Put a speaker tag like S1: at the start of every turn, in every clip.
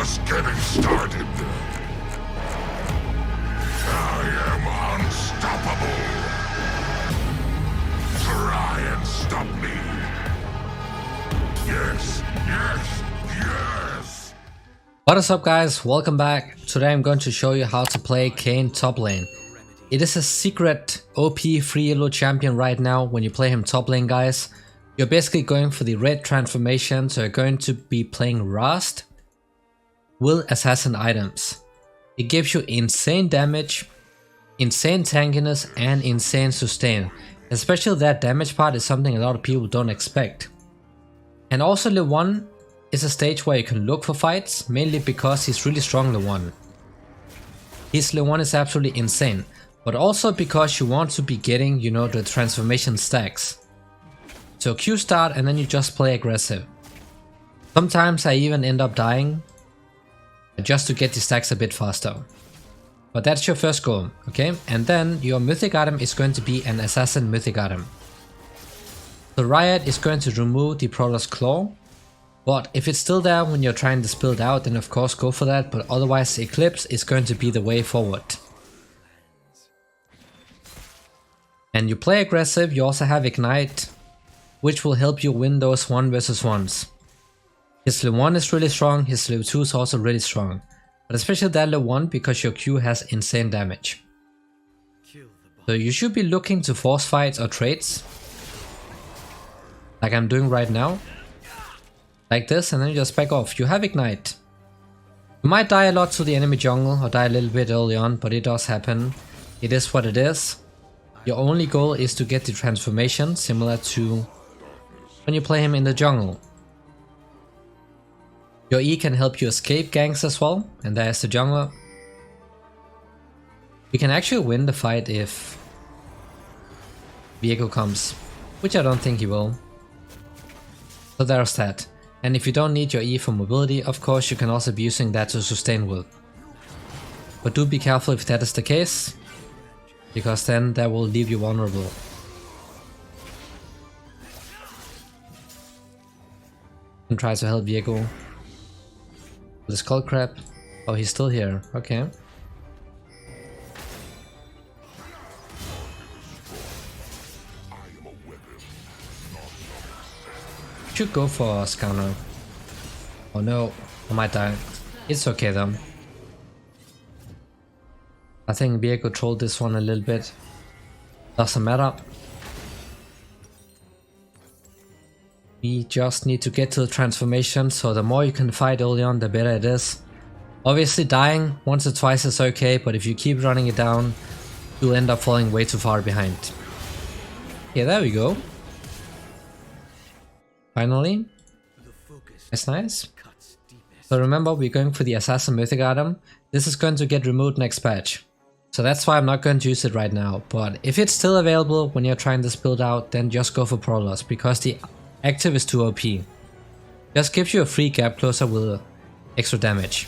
S1: just getting started. I am unstoppable. Try and stop me. Yes, yes, yes.
S2: What is up, guys? Welcome back. Today I'm going to show you how to play Kayn top lane. It is a secret OP free elo champion right now. When you play him top lane, guys, you're basically going for the red transformation, so you're going to be playing Rust with assassin items. It gives you insane damage, insane tankiness, and insane sustain. Especially that damage part is something a lot of people don't expect. And also Level 1 is a stage where you can look for fights, mainly because he's really strong Level 1. His Level 1 is absolutely insane, but also because you want to be getting, the transformation stacks. So Q start and then you just play aggressive. Sometimes I even end up dying just to get the stacks a bit faster. But that's your first goal, okay? And then your mythic item is going to be an assassin mythic item. The Riot is going to remove the Prowler's Claw, but if it's still there when you're trying this build out, then of course go for that, but otherwise Eclipse is going to be the way forward. And you play aggressive, you also have Ignite, which will help you win those 1 vs 1s. His level 1 is really strong, his level 2 is also really strong, but especially that level 1 because your Q has insane damage. So you should be looking to force fights or trades, like I'm doing right now, like this, and then you just back off. You have Ignite. You might die a lot to the enemy jungle or die a little bit early on, but it does happen. It is what it is. Your only goal is to get the transformation, similar to when you play him in the jungle. Your E can help you escape ganks as well, and there's the jungler. You can actually win the fight if Viego comes, which I don't think he will. So there's that. And if you don't need your E for mobility, of course you can also be using that to sustain with. But do be careful if that is the case, because then that will leave you vulnerable. And try to help Viego with the skull crab. Oh, he's still here. Okay. Should go for a scanner. Oh no, I might die. It's okay though. I think Viego trolled this one a little bit. Doesn't matter. We just need to get to the transformation, so the more you can fight early on, the better it is. Obviously dying once or twice is okay, but if you keep running it down, you'll end up falling way too far behind. Yeah, there we go. Finally. That's nice. So remember, we're going for the assassin mythic item. This is going to get removed next patch. So that's why I'm not going to use it right now. But if it's still available when you're trying this build out, then just go for Prowlers, because the active is too OP. Just gives you a free gap closer with extra damage.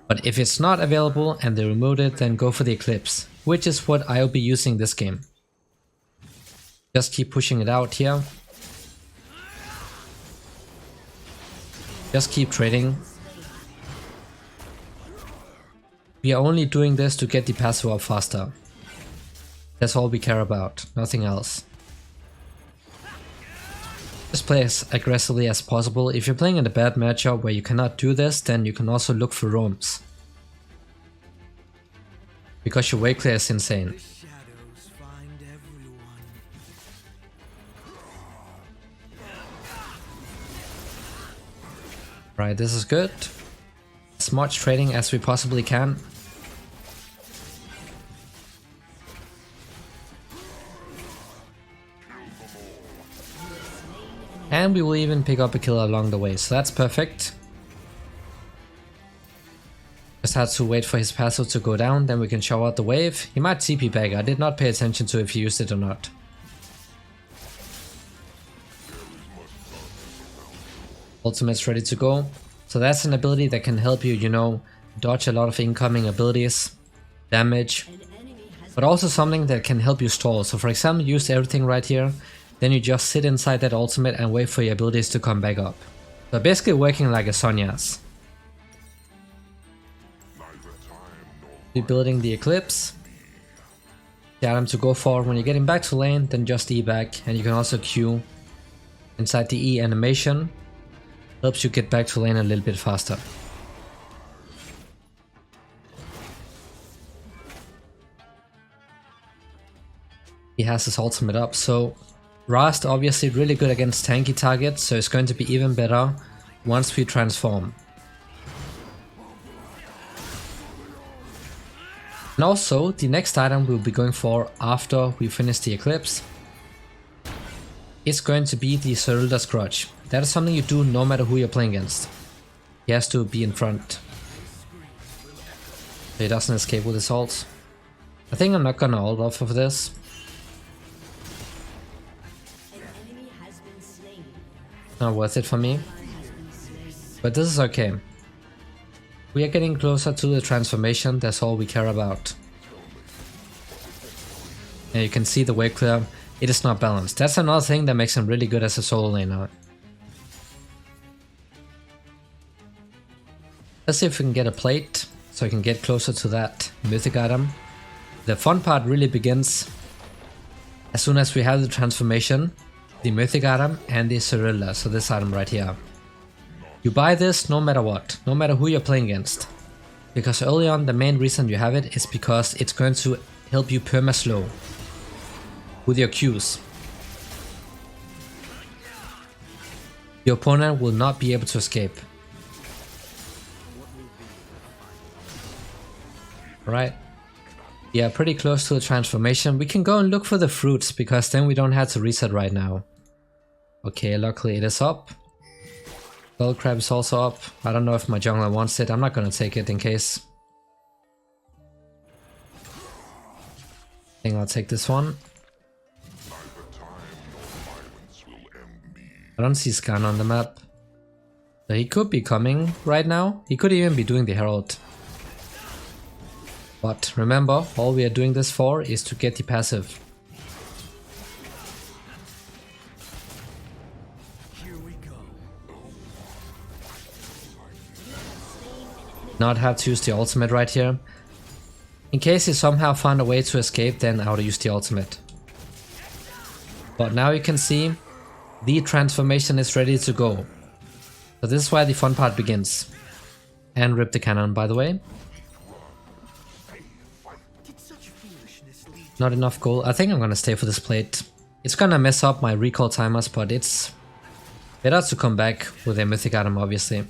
S2: But if it's not available and they removed it, then go for the Eclipse, which is what I'll be using this game. Just keep pushing it out here. Just keep trading. We are only doing this to get the passive up faster. That's all we care about, nothing else. Just play as aggressively as possible. If you're playing in a bad matchup where you cannot do this, then you can also look for roams, because your wave clear is insane. Right, this is good. As much trading as we possibly can. And we will even pick up a kill along the way, so that's perfect. Just had to wait for his passive to go down, then we can show out the wave. He might TP back, I did not pay attention to if he used it or not. Ultimate's ready to go. So that's an ability that can help you, dodge a lot of incoming abilities, damage, but also something that can help you stall. So for example, use everything right here, then you just sit inside that ultimate and wait for your abilities to come back up. So basically working like a Sonya's. Rebuilding the Eclipse. The item to go for when you're getting back to lane, then just E back, and you can also Q inside the E animation. Helps you get back to lane a little bit faster. He has his ultimate up, so Rast obviously really good against tanky targets, so it's going to be even better once we transform. And also, the next item we'll be going for after we finish the Eclipse is going to be the Zerilda's Grudge. That is something you do no matter who you're playing against. He has to be in front, so he doesn't escape with his ult. I think I'm not gonna ult off of this. Not worth it for me, but this is okay. We are getting closer to the transformation, that's all we care about. And you can see the wave clear, it is not balanced. That's another thing that makes him really good as a solo laner. Let's see if we can get a plate, so we can get closer to that mythic item. The fun part really begins as soon as we have the transformation, the mythic item and the Zerilda, so this item right here. You buy this no matter what, no matter who you're playing against. Because early on the main reason you have it is because it's going to help you perma-slow with your Qs. Your opponent will not be able to escape. Right? Yeah, pretty close to the transformation. We can go and look for the fruits because then we don't have to reset right now. Okay, luckily it is up. Bell Crab is also up. I don't know if my jungler wants it. I'm not gonna take it in case. I think I'll take this one. I don't see Scan on the map. So he could be coming right now. He could even be doing the Herald. But remember, all we are doing this for is to get the passive. Not have to use the ultimate right here. In case he somehow found a way to escape, then I would use the ultimate. But now you can see the transformation is ready to go. So this is where the fun part begins. And rip the cannon, by the way. Not enough gold. I think I'm gonna stay for this plate. It's gonna mess up my recall timers, but it's better to come back with a mythic item, obviously.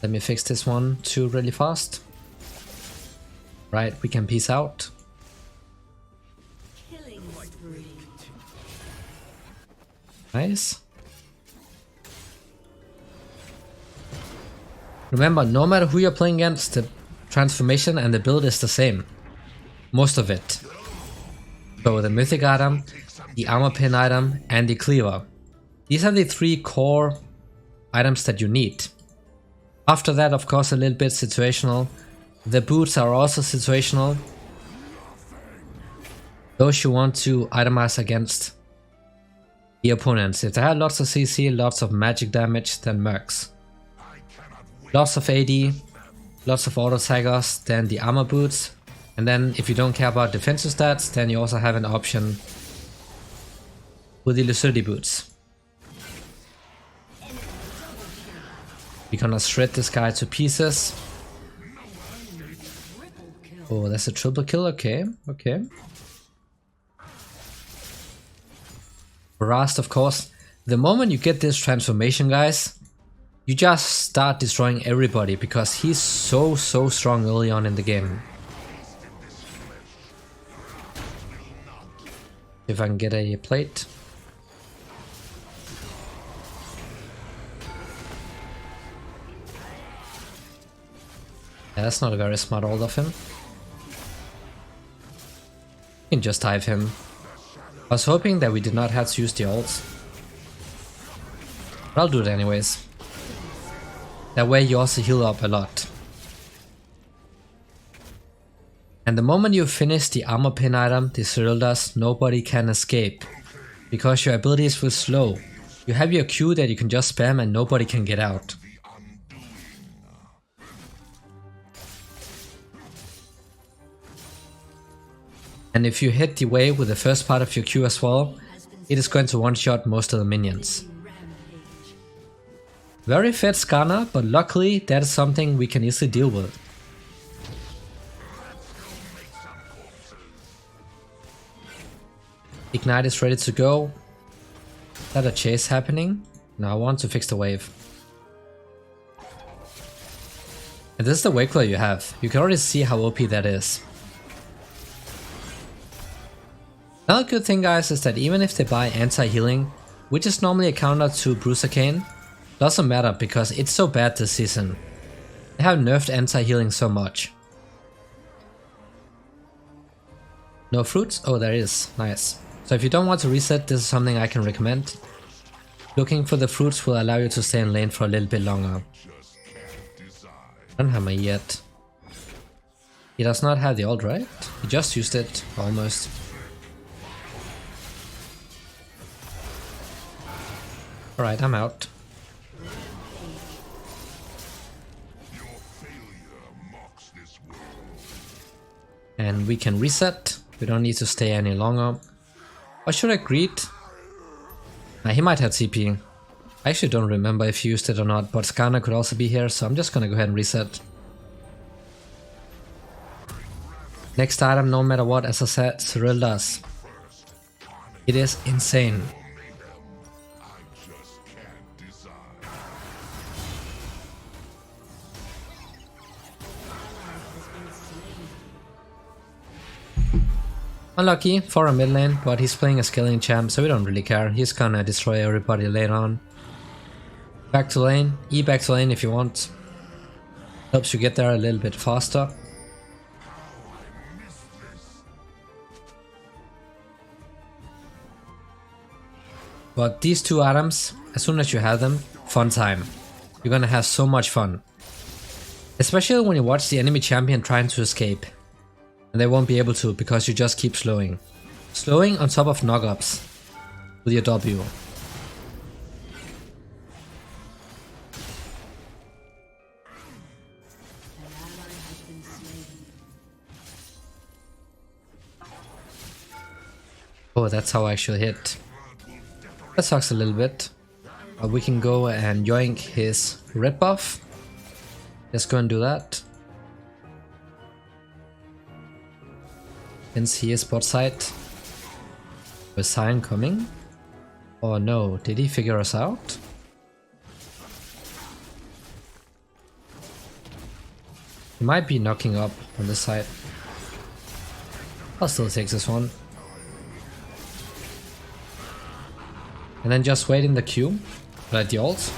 S2: Let me fix this one too really fast. Right, we can peace out. Nice. Remember, no matter who you're playing against, the transformation and the build is the same. Most of it. So the mythic item, the armor pin item, and the cleaver. These are the three core items that you need. After that, of course, a little bit situational. The boots are also situational. Those you want to itemize against the opponents. If they have lots of CC, lots of magic damage, then mercs. Lots of AD, lots of auto taggers, then the armor boots. And then if you don't care about defensive stats, then you also have an option with the lucidity boots. We're gonna shred this guy to pieces. Oh, that's a triple kill, okay, okay. Rast, of course, the moment you get this transformation, guys, you just start destroying everybody because he's so strong early on in the game. If I can get a plate. Yeah, that's not a very smart ult of him. You can just dive him. I was hoping that we did not have to use the ult. But I'll do it anyways. That way you also heal up a lot. And the moment you finish the armor pin item, the Zerilda's, nobody can escape. Because your abilities will slow. You have your Q that you can just spam and nobody can get out. And if you hit the wave with the first part of your Q as well, it is going to one-shot most of the minions. Very fed Skarner, but luckily that is something we can easily deal with. Ignite is ready to go. Is that a chase happening? No, I want to fix the wave. And this is the wave clear you have. You can already see how OP that is. Another good thing, guys, is that even if they buy anti-healing, which is normally a counter to Bruiser Kayn, doesn't matter because it's so bad this season. They have nerfed anti-healing so much. No fruits? Oh, there is. Nice. So if you don't want to reset, this is something I can recommend. Looking for the fruits will allow you to stay in lane for a little bit longer. I don't have my yet. He does not have the ult, right? He just used it, almost. Alright, I'm out. And we can reset. We don't need to stay any longer. Or should I greet? Nah, he might have TP. I actually don't remember if he used it or not, but Skarner could also be here, so I'm just gonna go ahead and reset. Next item, no matter what, as I said, Cyril does. It is insane. Unlucky for a mid lane, but he's playing a scaling champ, so we don't really care. He's gonna destroy everybody later on. Back to lane, E back to lane if you want. Helps you get there a little bit faster. But these two items, as soon as you have them, fun time. You're gonna have so much fun. Especially when you watch the enemy champion trying to escape. And they won't be able to because you just keep slowing. Slowing on top of knock-ups with your W. Oh, that's how I actually hit. That sucks a little bit. But we can go and yoink his red buff. Let's go and do that. Since he is bot side. Was Sion coming? Oh no, did he figure us out? He might be knocking up on this side. I'll still take this one. And then just wait in the queue. Right, the ult.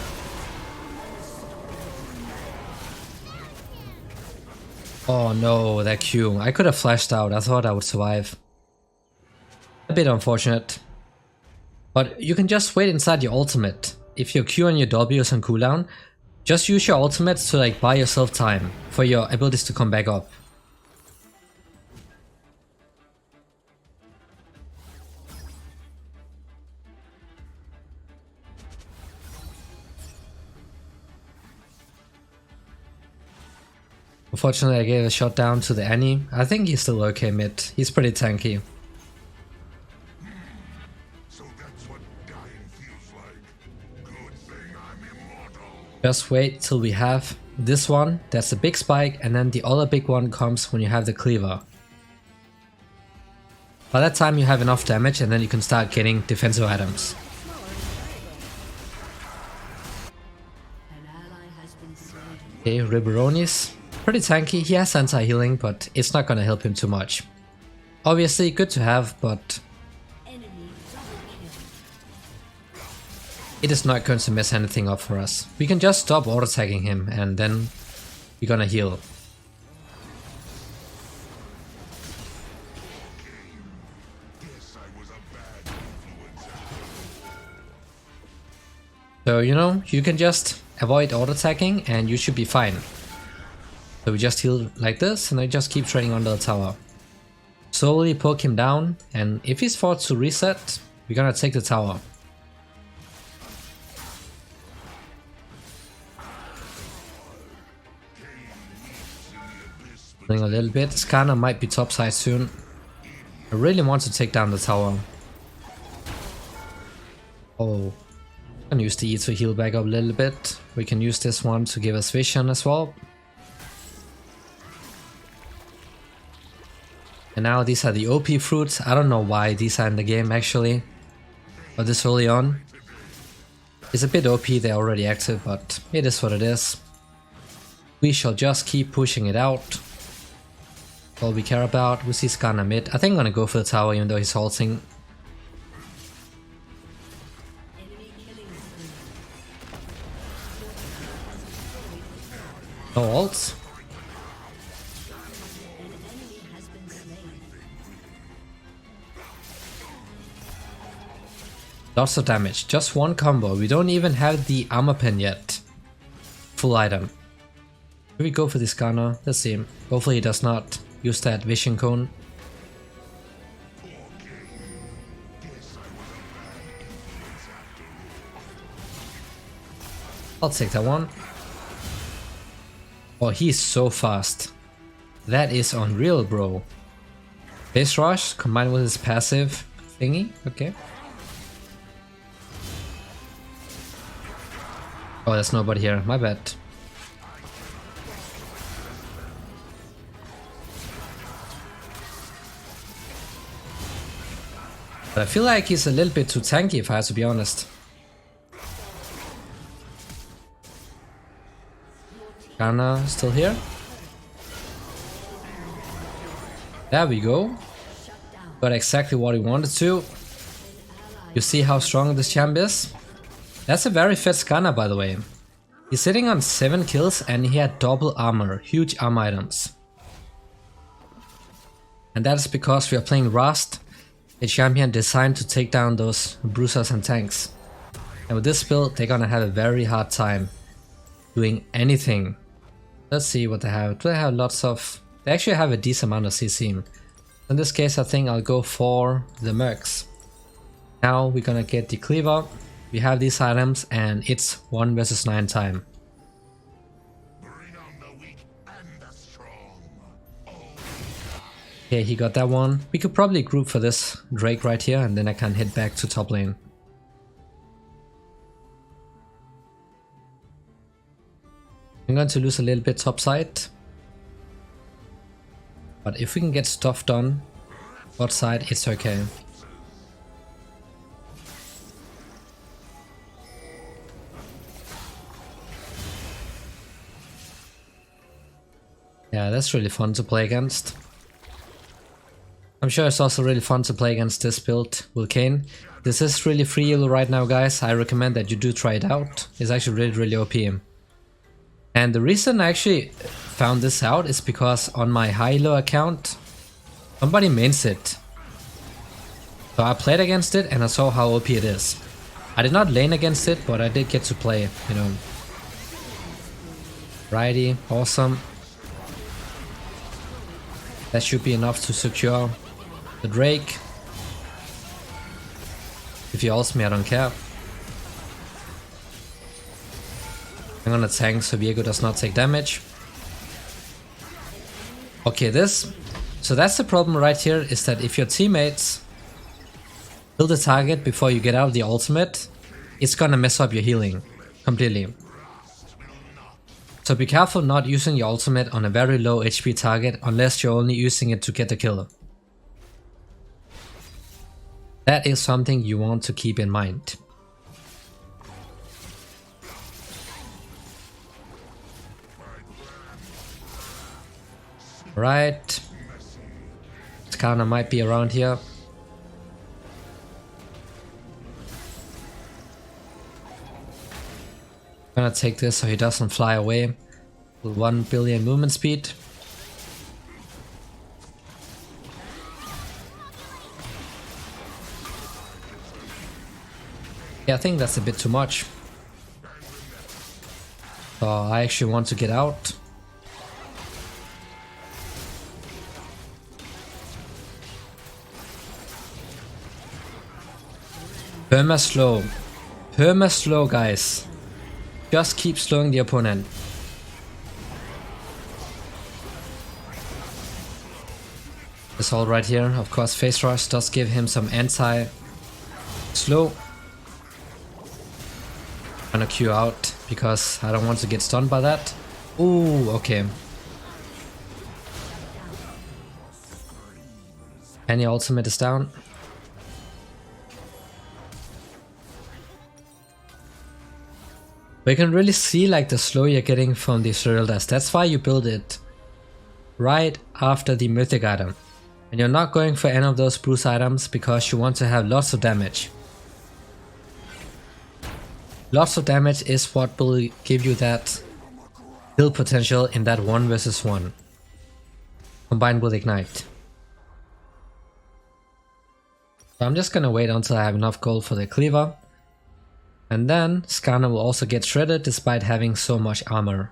S2: Oh no, that Q. I could have flashed out. I thought I would survive. A bit unfortunate. But you can just wait inside your ultimate. If your Q and your W is on cooldown, just use your ultimate to like buy yourself time for your abilities to come back up. Unfortunately, I gave a shot down to the Annie. I think he's still okay mid. He's pretty tanky.
S1: So that's what dying feels like. Good thing I'm immortal.
S2: Just wait till we have this one. That's the big spike, and then the other big one comes when you have the cleaver. By that time you have enough damage, and then you can start getting defensive items. Okay, Ribberonis. Pretty tanky, he has anti-healing, but it's not gonna help him too much. Obviously good to have, but it is not going to mess anything up for us. We can just stop auto-tagging him and then we're gonna heal. So, you know, you can just avoid auto-tagging and you should be fine. So we just heal like this, and I just keep trading under the tower. Slowly poke him down, and if he's forced to reset, we're gonna take the tower. Healing a little bit. Skarner might be topside soon. I really want to take down the tower. Oh, I can use the E to heal back up a little bit. We can use this one to give us vision as well. And now these are the OP fruits. I don't know why these are in the game actually, but this early on. It's a bit OP, they're already active, but it is what it is. We shall just keep pushing it out. All we care about. We see Skarner mid. I think I'm gonna go for the tower even though he's halting. No ults. Lots of damage, just one combo. We don't even have the armor pen yet. Full item. Should we go for this Skarner? Let's see. Hopefully he does not use that vision cone. I'll take that one. Oh, he's so fast. That is unreal, bro. Base rush combined with his passive thingy. Okay. Oh, there's nobody here. My bad. But I feel like he's a little bit too tanky if I have to be honest. Kana still here. There we go. Got exactly what he wanted to. You see how strong this champ is? That's a very fit Skarner, by the way. He's sitting on 7 kills and he had double armor, huge armor items. And that is because we are playing Rust, a champion designed to take down those bruisers and tanks. And with this build, they're gonna have a very hard time doing anything. Let's see what they have. Do they have lots of... They actually have a decent amount of CC. In this case, I think I'll go for the Mercs. Now we're gonna get the Cleaver. We have these items and it's 1 versus 9 time. Okay, he got that one. We could probably group for this Drake right here and then I can head back to top lane. I'm going to lose a little bit top side. But if we can get stuff done bot side, it's okay. Yeah, that's really fun to play against. I'm sure it's also really fun to play against this build with Kayn. This is really free elo right now, guys. I recommend that you do try it out. It's actually really OP. And the reason I actually found this out is because on my high elo account, somebody mains it. So I played against it and I saw how OP it is. I did not lane against it, but I did get to play, you know. Righty, awesome. That should be enough to secure the Drake. If he ults me, I don't care. I'm gonna tank so Viego does not take damage. Okay, so that's the problem right here, is that if your teammates kill the target before you get out of the ultimate, it's gonna mess up your healing completely. So be careful not using your ultimate on a very low HP target unless you're only using it to get the kill. That is something you want to keep in mind. Right. Skarner might be around here. Gonna take this so he doesn't fly away with 1 billion movement speed. Yeah, I think that's a bit too much. So I actually want to get out. Perma slow. Perma slow, guys. Just keep slowing the opponent. This all right here. Of course, Phase Rush does give him some anti-slow. I'm gonna Q out because I don't want to get stunned by that. Ooh, okay. Any ultimate is down. But you can really see like the slow you're getting from the Cerildas. That's why you build it right after the mythic item. And you're not going for any of those bruise items because you want to have lots of damage. Lots of damage is what will give you that kill potential in that 1 versus 1. Combined with Ignite. So I'm just gonna wait until I have enough gold for the cleaver. And then Skarner will also get shredded despite having so much armor.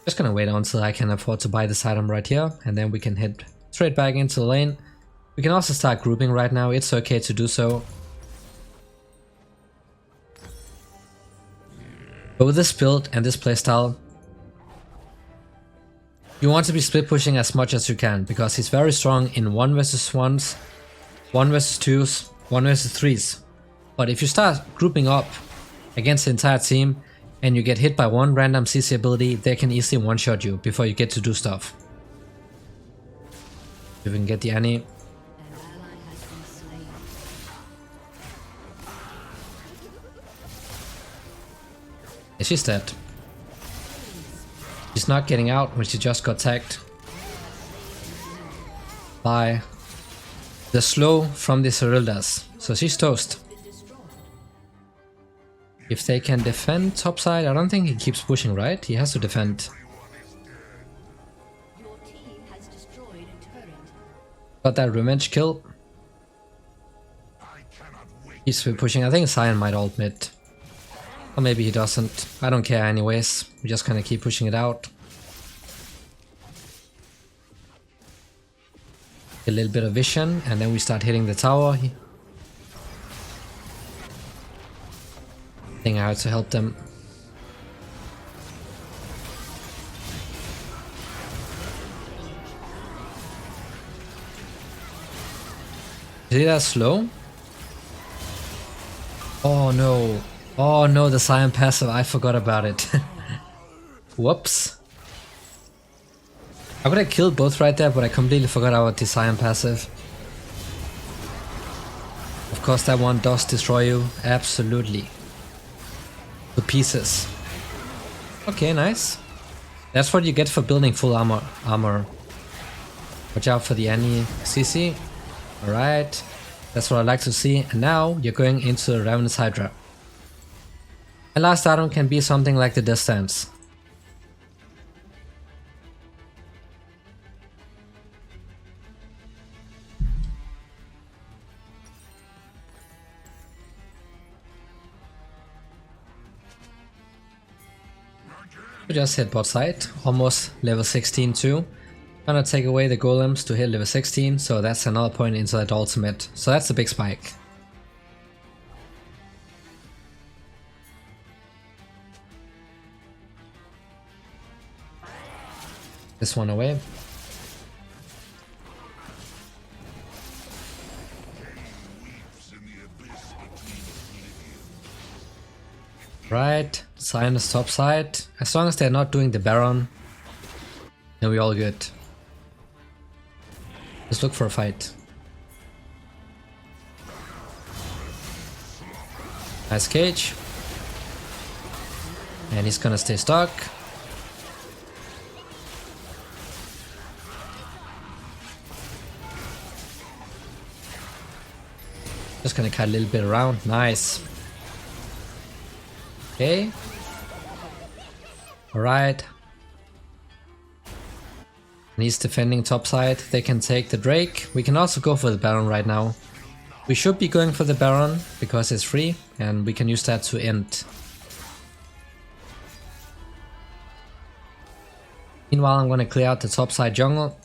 S2: Just gonna wait until I can afford to buy this item right here, and then we can head straight back into the lane. We can also start grouping right now, it's okay to do so. But with this build and this playstyle, you want to be split pushing as much as you can, because he's very strong in 1 versus 1s, 1 versus 2s, 1 versus 3s. But if you start grouping up against the entire team and you get hit by one random CC ability, they can easily one-shot you before you get to do stuff. If we can get the Annie. Yeah, she's dead. She's not getting out when she just got tagged by the slow from the Cerildas. So she's toast. If they can defend topside, I don't think he keeps pushing, right? He has to defend. Got that revenge kill. He's still pushing. I think Sion might ult mid. Or maybe he doesn't. I don't care anyways. We're just gonna keep pushing it out. A little bit of vision, and then we start hitting the tower. I think I have to help them. See that slow? Oh no. Oh no, the Sion passive, I forgot about it. Whoops. I could have killed both right there, but I completely forgot about the Sion passive. Of course that one does destroy you, absolutely. To pieces. Okay, nice. That's what you get for building full armor. Watch out for the Annie CC. Alright. That's what I like to see. And now you're going into the Ravenous Hydra. And last item can be something like the distance. We just hit bot side, almost level 16 too. Gonna take away the golems to hit level 16, so that's another point into that ultimate. So that's a big spike. This one away. Right, Sion is top side. As long as they're not doing the Baron, then we're all good. Let's look for a fight. Nice cage. And he's gonna stay stuck. Just gonna cut a little bit around. Nice. Okay. Alright. And he's defending top side. They can take the Drake. We can also go for the Baron right now. We should be going for the Baron because it's free and we can use that to end. Meanwhile, I'm gonna clear out the top side jungle.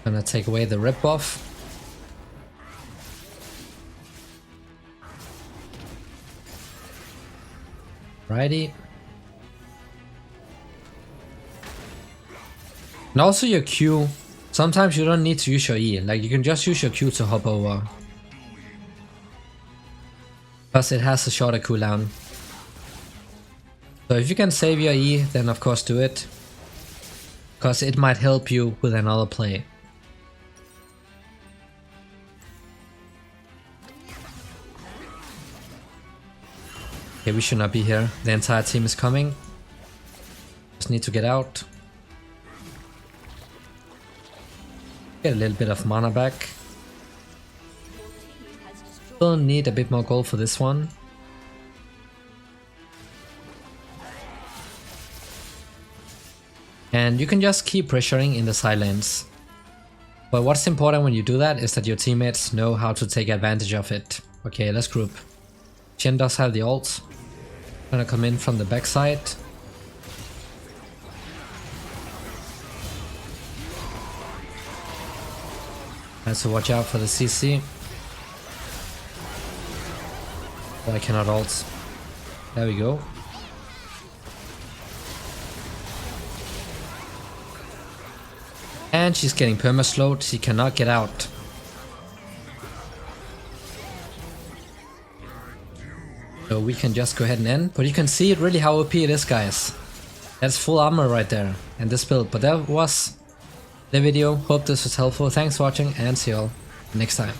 S2: Gonna take away the rip buff. Righty. And also your Q. Sometimes you don't need to use your E. Like, you can just use your Q to hop over. Because it has a shorter cooldown. So if you can save your E, then of course do it. Because it might help you with another play. Okay, we should not be here. The entire team is coming. Just need to get out. Get a little bit of mana back. Still need a bit more gold for this one. And you can just keep pressuring in the side lanes. But what's important when you do that is that your teammates know how to take advantage of it. Okay, let's group. Chen does have the ult. Gonna come in from the backside. Has to watch out for the CC. Oh, I cannot ult. There we go. And she's getting perma-slowed, she cannot get out. So we can just go ahead and end, but you can see really how OP it is, guys. That's full armor right there, and this build. But that was the video, hope this was helpful, thanks for watching, and see you all next time.